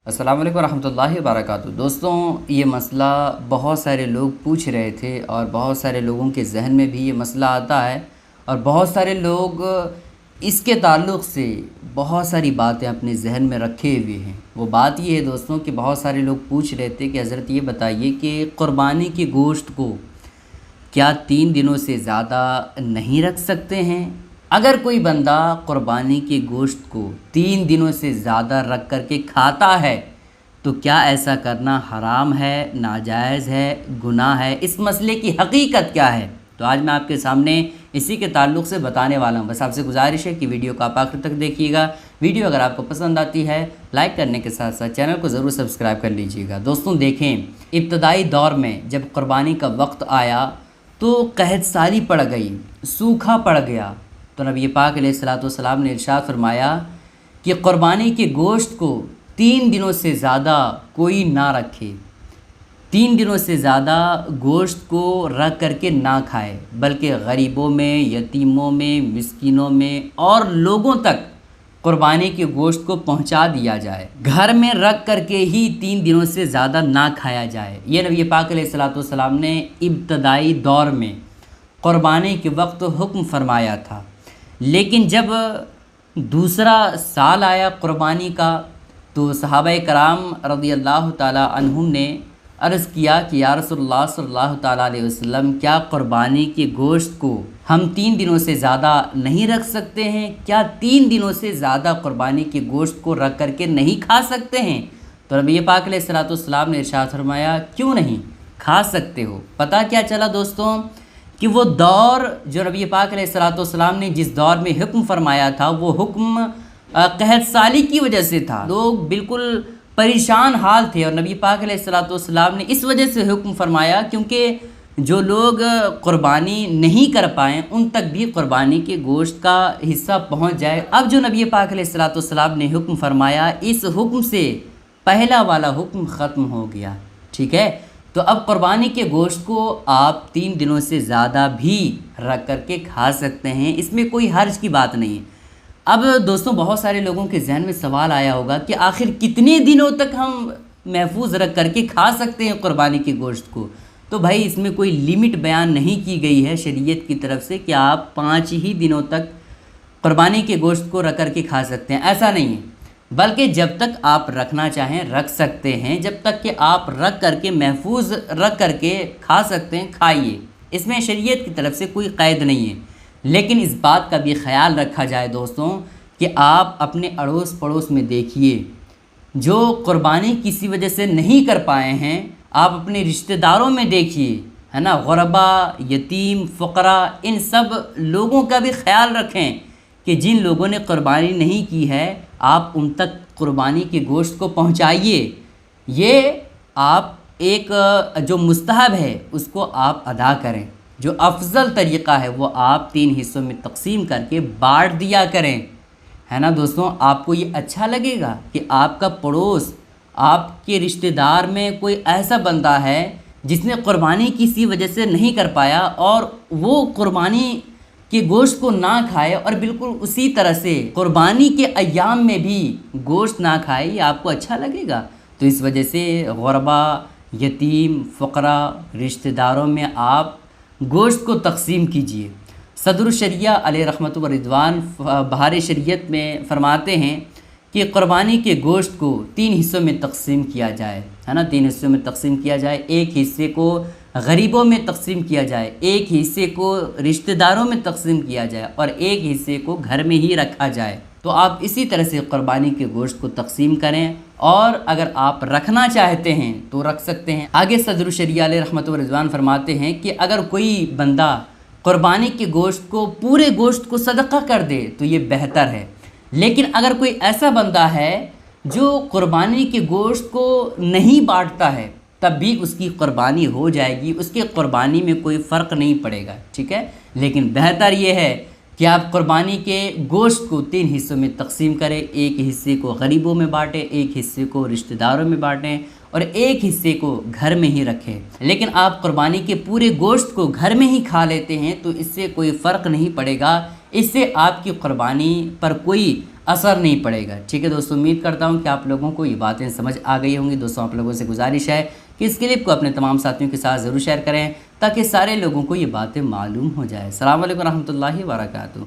السلام علیکم ورحمۃ اللہ وبرکاتہ۔ دوستوں، یہ مسئلہ بہت سارے لوگ پوچھ رہے تھے اور بہت سارے لوگوں کے ذہن میں بھی یہ مسئلہ آتا ہے، اور بہت سارے لوگ اس کے تعلق سے بہت ساری باتیں اپنے ذہن میں رکھے ہوئے ہیں۔ وہ بات یہ ہے دوستوں کہ بہت سارے لوگ پوچھ رہے تھے کہ حضرت یہ بتائیے کہ قربانی کے گوشت کو کیا 3 دنوں سے زیادہ نہیں رکھ سکتے ہیں؟ اگر کوئی بندہ قربانی کے گوشت کو 3 دنوں سے زیادہ رکھ کر کے کھاتا ہے تو کیا ایسا کرنا حرام ہے، ناجائز ہے، گناہ ہے؟ اس مسئلے کی حقیقت کیا ہے؟ تو آج میں آپ کے سامنے اسی کے تعلق سے بتانے والا ہوں۔ بس آپ سے گزارش ہے کہ ویڈیو کو آپ آخر تک دیکھیے گا۔ ویڈیو اگر آپ کو پسند آتی ہے لائک کرنے کے ساتھ ساتھ چینل کو ضرور سبسکرائب کر لیجیے گا۔ دوستوں دیکھیں، ابتدائی دور میں جب قربانی کا وقت آیا تو قحط سالی پڑ گئی، سوکھا پڑ گیا، تو نبی پاک علیہ الصلوۃ والسلام نے ارشاد فرمایا کہ قربانی کے گوشت کو 3 دنوں سے زیادہ کوئی نہ رکھے، 3 دنوں سے زیادہ گوشت کو رکھ کر کے نہ کھائے، بلکہ غریبوں میں، یتیموں میں، مسکینوں میں اور لوگوں تک قربانی کے گوشت کو پہنچا دیا جائے۔ گھر میں رکھ کر کے ہی 3 دنوں سے زیادہ نہ کھایا جائے۔ یہ نبی پاک علیہ الصلوۃ والسلام نے ابتدائی دور میں قربانی کے وقت حکم فرمایا تھا، لیکن جب دوسرا سال آیا قربانی کا تو صحابہ کرام رضی اللہ تعالیٰ عنہم نے عرض کیا کہ یا رسول اللہ صلی اللہ تعالیٰ علیہ وسلم، کیا قربانی کے گوشت کو ہم 3 دنوں سے زیادہ نہیں رکھ سکتے ہیں؟ کیا 3 دنوں سے زیادہ قربانی کے گوشت کو رکھ کر کے نہیں کھا سکتے ہیں؟ تو نبی پاک علیہ الصلوۃ والسلام نے ارشاد فرمایا، کیوں نہیں، کھا سکتے ہو۔ پتہ کیا چلا دوستوں کہ وہ دور جو نبی پاک علیہ الصلوۃ والسلام نے جس دور میں حکم فرمایا تھا، وہ حکم قحط سالی کی وجہ سے تھا۔ لوگ بالکل پریشان حال تھے، اور نبی پاک علیہ الصلوۃ والسلام نے اس وجہ سے حکم فرمایا کیونکہ جو لوگ قربانی نہیں کر پائیں ان تک بھی قربانی کے گوشت کا حصہ پہنچ جائے۔ اب جو نبی پاک علیہ الصلوۃ والسلام نے حکم فرمایا، اس حکم سے پہلا والا حکم ختم ہو گیا، ٹھیک ہے؟ تو اب قربانی کے گوشت کو آپ 3 دنوں سے زیادہ بھی رکھ کر کے کھا سکتے ہیں، اس میں کوئی حرج کی بات نہیں ہے۔ اب دوستوں بہت سارے لوگوں کے ذہن میں سوال آیا ہوگا کہ آخر کتنے دنوں تک ہم محفوظ رکھ کر کے کھا سکتے ہیں قربانی کے گوشت کو؟ تو بھائی اس میں کوئی لیمٹ بیان نہیں کی گئی ہے شریعت کی طرف سے کہ آپ 5 ہی دنوں تک قربانی کے گوشت کو رکھ کر کے کھا سکتے ہیں، ایسا نہیں ہے، بلکہ جب تک آپ رکھنا چاہیں رکھ سکتے ہیں، جب تک کہ آپ رکھ کر کے محفوظ رکھ کر کے کھا سکتے ہیں کھائیے، اس میں شریعت کی طرف سے کوئی قید نہیں ہے۔ لیکن اس بات کا بھی خیال رکھا جائے دوستوں کہ آپ اپنے اڑوس پڑوس میں دیکھیے جو قربانی کسی وجہ سے نہیں کر پائے ہیں، آپ اپنے رشتہ داروں میں دیکھیے، ہے نا، غربا، یتیم، فقراء، ان سب لوگوں کا بھی خیال رکھیں کہ جن لوگوں نے قربانی نہیں کی ہے آپ ان تک قربانی کے گوشت کو پہنچائیے۔ یہ آپ ایک جو مستحب ہے اس کو آپ ادا کریں، جو افضل طریقہ ہے وہ آپ 3 حصوں میں تقسیم کر کے بانٹ دیا کریں، ہے نا دوستوں۔ آپ کو یہ اچھا لگے گا کہ آپ کا پڑوس، آپ کے رشتہ دار میں کوئی ایسا بندہ ہے جس نے قربانی کسی وجہ سے نہیں کر پایا اور وہ قربانی کے گوشت کو نہ کھائے اور بالکل اسی طرح سے قربانی کے ایام میں بھی گوشت نہ کھائے؟ یہ آپ کو اچھا لگے گا؟ تو اس وجہ سے غربا، یتیم، فقراء، رشتہ داروں میں آپ گوشت کو تقسیم کیجیے۔ صدر الشریعہ علیہ رحمت و رضوان بہار شریعت میں فرماتے ہیں کہ قربانی کے گوشت کو 3 حصوں میں تقسیم کیا جائے، ہے نا، 3 حصوں میں تقسیم کیا جائے۔ ایک حصے کو غریبوں میں تقسیم کیا جائے، ایک حصے کو رشتہ داروں میں تقسیم کیا جائے، اور ایک حصے کو گھر میں ہی رکھا جائے۔ تو آپ اسی طرح سے قربانی کے گوشت کو تقسیم کریں، اور اگر آپ رکھنا چاہتے ہیں تو رکھ سکتے ہیں۔ آگے صدر الشریعہ علیہ رحمت و رضوان فرماتے ہیں کہ اگر کوئی بندہ قربانی کے گوشت کو، پورے گوشت کو صدقہ کر دے تو یہ بہتر ہے، لیکن اگر کوئی ایسا بندہ ہے جو قربانی کے گوشت کو نہیں بانٹتا ہے تب بھی اس کی قربانی ہو جائے گی، اس کی قربانی میں کوئی فرق نہیں پڑے گا، ٹھیک ہے؟ لیکن بہتر یہ ہے کہ آپ قربانی کے گوشت کو 3 حصوں میں تقسیم کریں، ایک حصے کو غریبوں میں بانٹیں، ایک حصے کو رشتہ داروں میں بانٹیں، اور ایک حصے کو گھر میں ہی رکھیں۔ لیکن آپ قربانی کے پورے گوشت کو گھر میں ہی کھا لیتے ہیں تو اس سے کوئی فرق نہیں پڑے گا، اس سے آپ کی قربانی پر کوئی اثر نہیں پڑے گا۔ ٹھیک ہے دوستوں، امید کرتا ہوں کہ آپ لوگوں کو یہ باتیں سمجھ آ گئی ہوں گی۔ دوستوں آپ لوگوں سے گزارش ہے کہ اس کلپ کو اپنے تمام ساتھیوں کے ساتھ ضرور شیئر کریں تاکہ سارے لوگوں کو یہ باتیں معلوم ہو جائے۔ السلام علیکم ورحمۃ اللہ وبرکاتہ۔